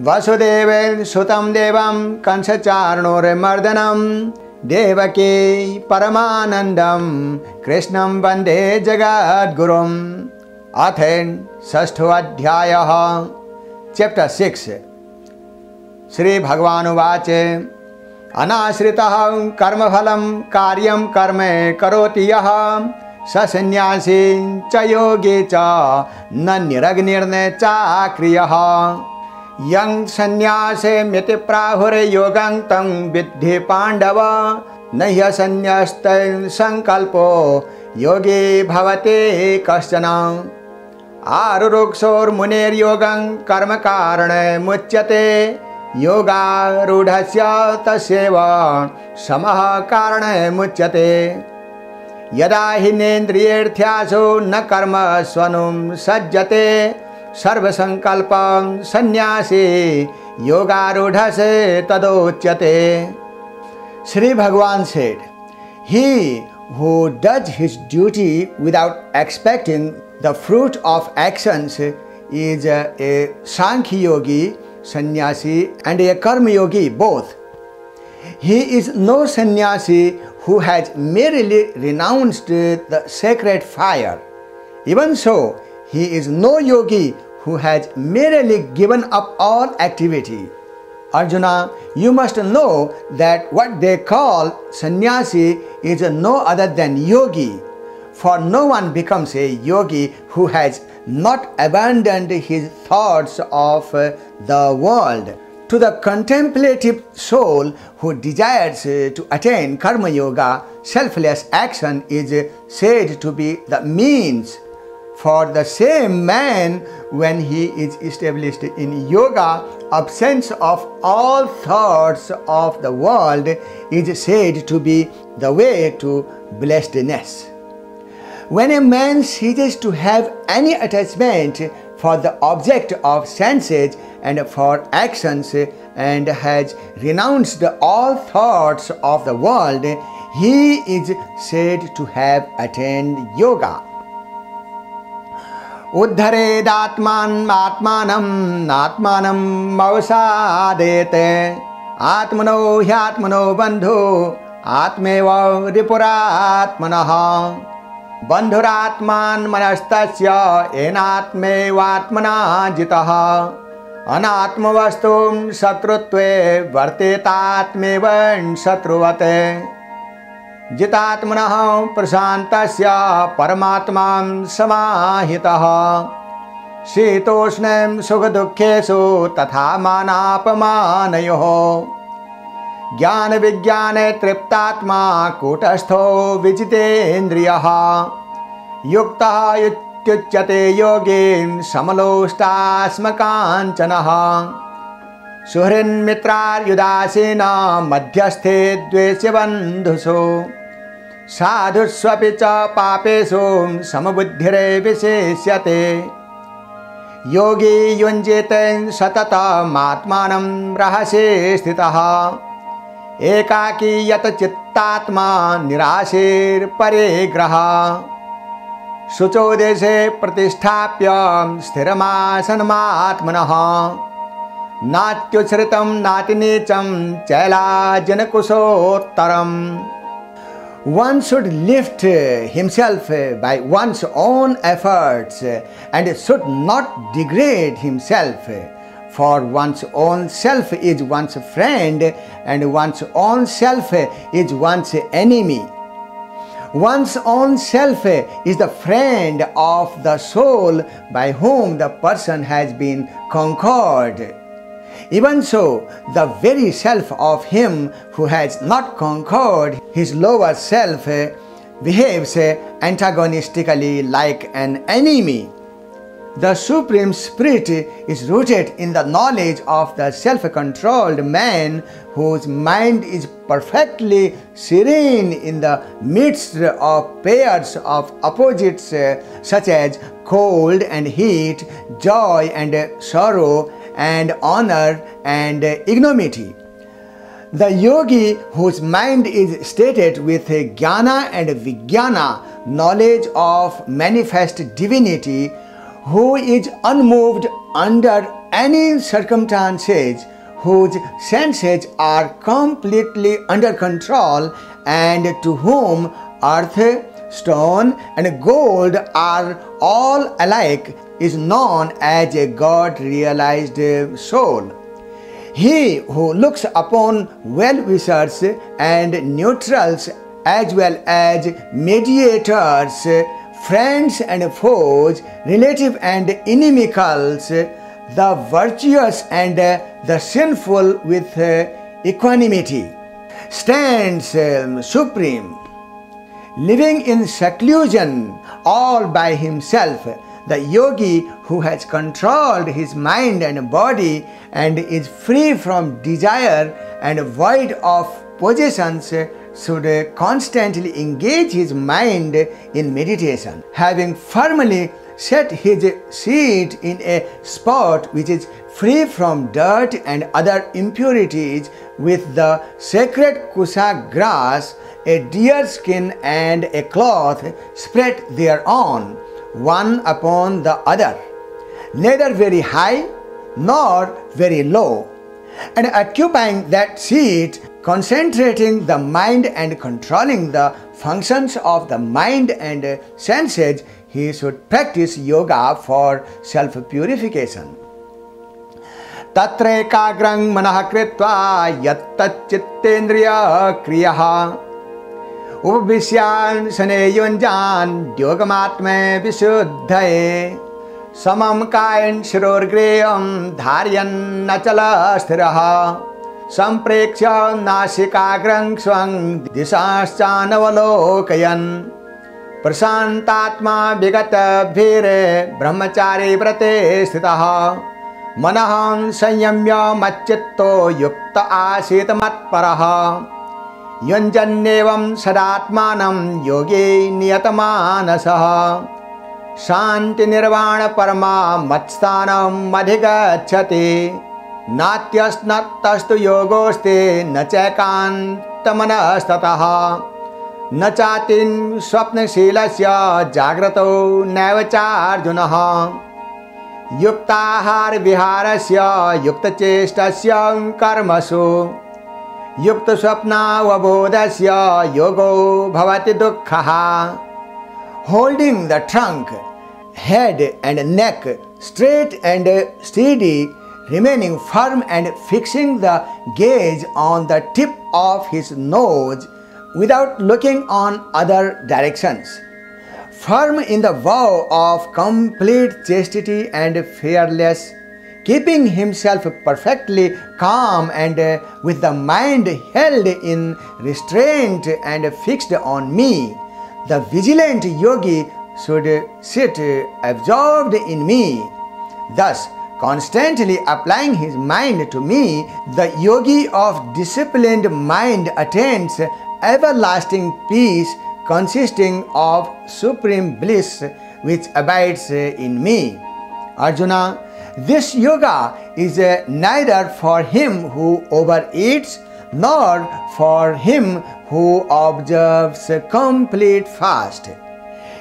वसुदेवेन सुतं देवं कंसचारणोर्मर्दनं देवकी परमानंदं कृष्णं वंदे जगद्गुरुम्। अथ षष्ठो अध्यायः। चैप्टर 6। श्री भगवान उवाच अनाश्रितः कर्मफलं कार्यं कर्म करोति यः स सन्न्यासी च योगी च न निरग्निर्न चाक्रियः। यं सन्न्यासेमिति प्राहुर्योगं तं विद्धि पाण्डव न ह्यसन्न्यस्तं संकल्पो योगी भवति कश्चन। आरुरुक्षोर्मुनेर्योगं कर्म कारणमुच्यते योगारूढस्य तस्यैव समः कारणमुच्यते। यदा हि नेन्द्रियेर्थ्यासु न कर्म स्वनुं सज्जते सर्वसंकल्पं सन्यासी योगारूढस्य तदोच्यते। Sri Bhagavan said, he who does his duty without expecting the fruit of actions is a Sankhya yogi, sannyasi, and a karma yogi both. He is no sannyasi who has merely renounced the sacred fire. Even so, he is no yogi who has merely given up all activity. Arjuna, you must know that what they call sannyasi is no other than yogi. For no one becomes a yogi who has not abandoned his thoughts of the world. To the contemplative soul who desires to attain karma yoga, selfless action is said to be the means. For the same man, when he is established in yoga, absence of all thoughts of the world is said to be the way to blessedness. When a man ceases to have any attachment for the object of senses and for actions and has renounced all thoughts of the world, he is said to have attained yoga. उद्धरेदात्मानम् आत्मानम् आत्मानम् अवसादेते आत्मनो ह्यात्मनो बन्धु आत्मेव रिपुरात्मनः बन्धुरात्मान्मनस्तस्य येनात्मेवात्मना जितः अनात्मवस्तुं शत्रुत्वे वर्तेतात्मेव शत्रुवते जितात्मनः प्रशान्तस्य परमात्मां समाहितः शीतोष्णं सुखदुःखेषु तथा मानापमानयोः ज्ञानविज्ञाने तृप्तात्मा कूटस्थो विजितेन्द्रियः युक्तः इत्युच्यते योगी समलोष्टास्मकाञ्चनः सुहृन्मित्रार्युदासीन मध्यस्थे द्वेष्यबन्धुषु साधुष्वपि च पापेषु समबुद्धिर्विशेष्यते योगी युञ्जीते सततमात्मानं रहसि स्थितः एकाकी यत चित्तात्मा निराशीर्परिग्रहः शुचो देशे प्रतिष्ठाप्य स्थिरमासनमात्मनः नात्युच्छ्रितं नातिनीचं चैलाजनकुशोत्तरम्। One should lift himself by one's own efforts and should not degrade himself, for one's own self is one's friend and one's own self is one's enemy. One's own self is the friend of the soul by whom the person has been conquered. Even so, the very self of him who has not conquered his lower self behaves antagonistically like an enemy. The Supreme Spirit is rooted in the knowledge of the self-controlled man whose mind is perfectly serene in the midst of pairs of opposites such as cold and heat, joy and sorrow, and honor and ignominy. The yogi whose mind is stated with jnana and vijnana, knowledge of manifest divinity, who is unmoved under any circumstances, whose senses are completely under control, and to whom earth, stone, and gold are all alike, is known as a God-realized soul. He who looks upon well-wishers and neutrals as well as mediators, friends and foes, relative and inimicals, the virtuous and the sinful with equanimity, stands supreme, living in seclusion all by himself. The yogi who has controlled his mind and body and is free from desire and void of possessions should constantly engage his mind in meditation, having firmly set his seat in a spot which is free from dirt and other impurities, with the sacred kusa grass, a deer skin, and a cloth spread thereon, one upon the other, neither very high nor very low, and occupying that seat, concentrating the mind and controlling the functions of the mind and senses, he should practice yoga for self-purification. Tatre kagrang manah kritva yattachittendriya kriyah Upvisyan sane yunjan yogamatme visuddhaye samam kayan shirorgreyam dharyan nachala sthiraha sampreksya nasikagrang swang disasyanavalokayan prasantatma vigata bhire brahmachari vrate sthitaha manaham sanyamya macchitto yukta asita matparaha Yunjannevam sadatmanam yogi niyatamaanasaha Shanti nirvana parama matsthanam adhigacchati Natyasnatastu yogoste nachakantamanastataha Nachatin swapnashilasya jagrato navacharjunaha Yuktahar viharasya yuktachestasya karmasu Yukta swapna vabodasya yogo bhavati dukkhaha. Holding the trunk, head and neck straight and steady, remaining firm and fixing the gaze on the tip of his nose without looking on other directions. Firm in the vow of complete chastity and fearless, keeping himself perfectly calm and with the mind held in restraint and fixed on me, the vigilant yogi should sit absorbed in me. Thus, constantly applying his mind to me, the yogi of disciplined mind attains everlasting peace consisting of supreme bliss which abides in me. Arjuna, this yoga is neither for him who overeats nor for him who observes complete fast.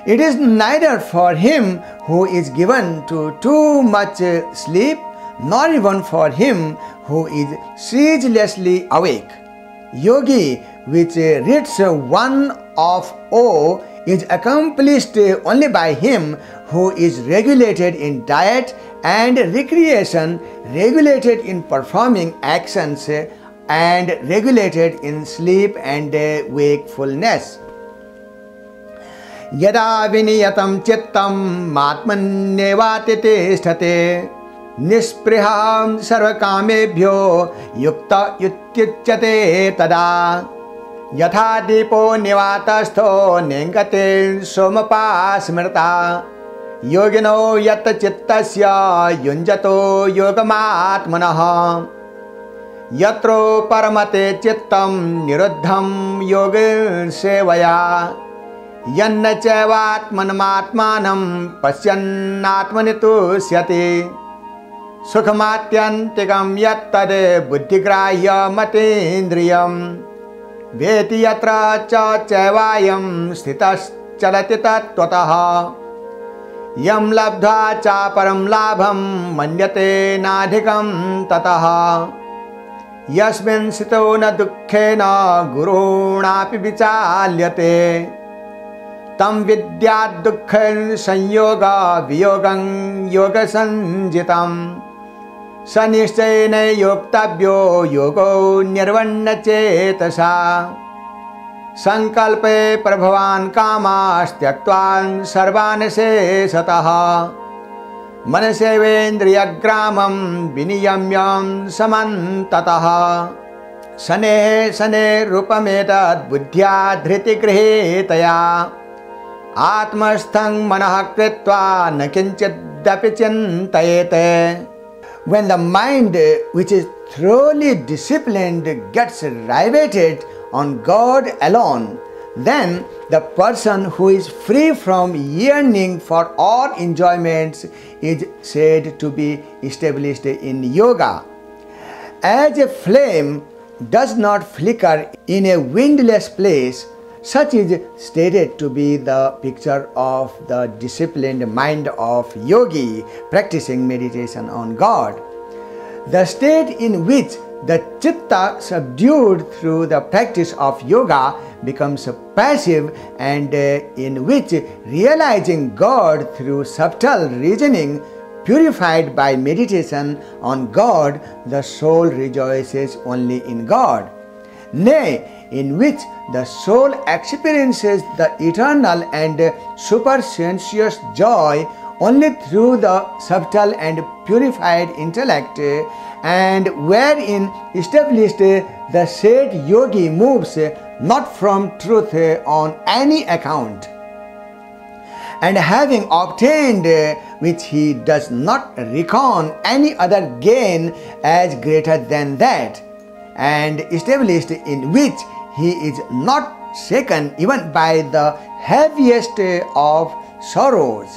It is neither for him who is given to too much sleep nor even for him who is ceaselessly awake. Yogi, which rids one of O, is accomplished only by him who is regulated in diet and recreation, regulated in performing actions, and regulated in sleep and wakefulness. Yada viniyatam chittam matmannevati tishthate nispriham sarvakamebhyo yukta yutyuchyate tada yatha dipo nivatastho nengate somapa smrta Yogino yatta chittasya yunjato yogamatmanaha Yatro paramate chittam niruddham yoga sevaya Yanna chaivatmanmatmanam pasyannatmanitu syati Sukhamatyantikam yattade buddhigrahya matendriyam Veti yatra cha chaivayam sthitas chalati tattvataha यम लब्ध्वा च परम लाभम मन्यते नाधिकं ततः यस्मिन् स्थितो न दुःखेन गुरुणापि विचाल्यते तं विद्यात् दुःखं संयोग वियोगं योगसंजितं स निश्चयेन योक्तव्यो योगो निर्वण्यचेतसा संकल्पे प्रभवान् कामास्त्यक्त्वा सर्वान् शेषतः मनसेवेन्द्रियग्रामं विनियम्य समन्ततः शनेः शनेरूपमेतद् बुद्ध्या धृतिगृहीतया आत्मस्थं मनः कृत्वा न किञ्चिदपि चिन्तयेत्. When the mind which is thoroughly disciplined gets riveted on God alone, then the person who is free from yearning for all enjoyments is said to be established in yoga. As a flame does not flicker in a windless place, such is stated to be the picture of the disciplined mind of yogi practicing meditation on God. The state in which the chitta subdued through the practice of yoga becomes passive, and in which realizing God through subtle reasoning purified by meditation on God, the soul rejoices only in God. Nay, in which the soul experiences the eternal and supersensuous joy only through the subtle and purified intellect, and wherein established the said yogi moves not from truth on any account, and having obtained which he does not reckon any other gain as greater than that, and established in which he is not shaken even by the heaviest of sorrows.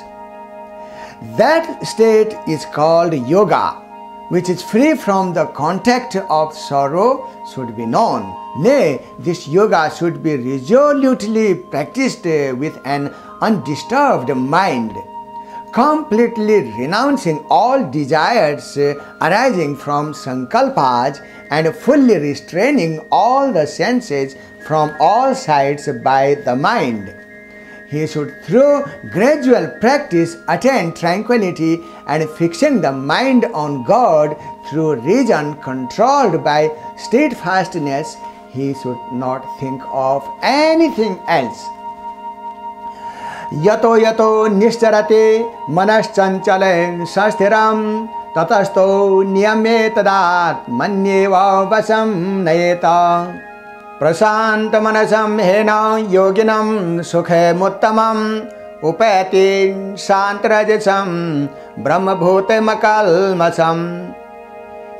That state is called yoga, which is free from the contact of sorrow, should be known. Nay, this yoga should be resolutely practiced with an undisturbed mind, completely renouncing all desires arising from sankalpas and fully restraining all the senses from all sides by the mind. He should through gradual practice attain tranquility, and fixing the mind on God through reason controlled by steadfastness, he should not think of anything else. Yato yato nishcharate manaschancale sasthiram tatastho niyame tadat manyeva vasam nayeta. प्रशांत मनसं हेना योगिनं सुखमुत्तमं उपैति शान्तरजसं ब्रह्मभूतमकल्मषं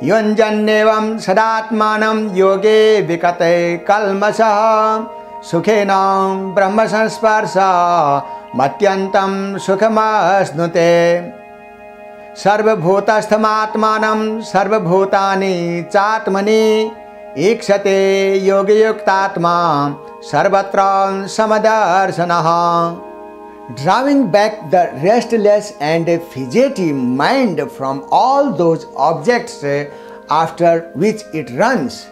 युञ्जन्नेवं सदात्मानं योगे विगते कल्मषः सुखेन ब्रह्मसंस्पर्शमत्यन्तं सुखमश्नुते. सर्वभूतस्थमात्मानं सर्वभूतानि चात्मनि ईक्षते योगयुक्तात्मा सर्वत्र समदर्शनः. Drawing back the restless and fidgety mind from all those objects after which it runs,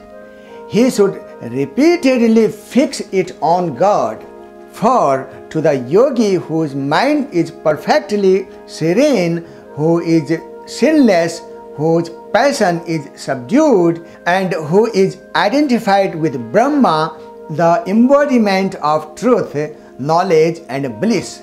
he should repeatedly fix it on God. For to the yogi whose mind is perfectly serene, who is sinless, whose passion is subdued, and who is identified with Brahma, the embodiment of truth, knowledge and bliss,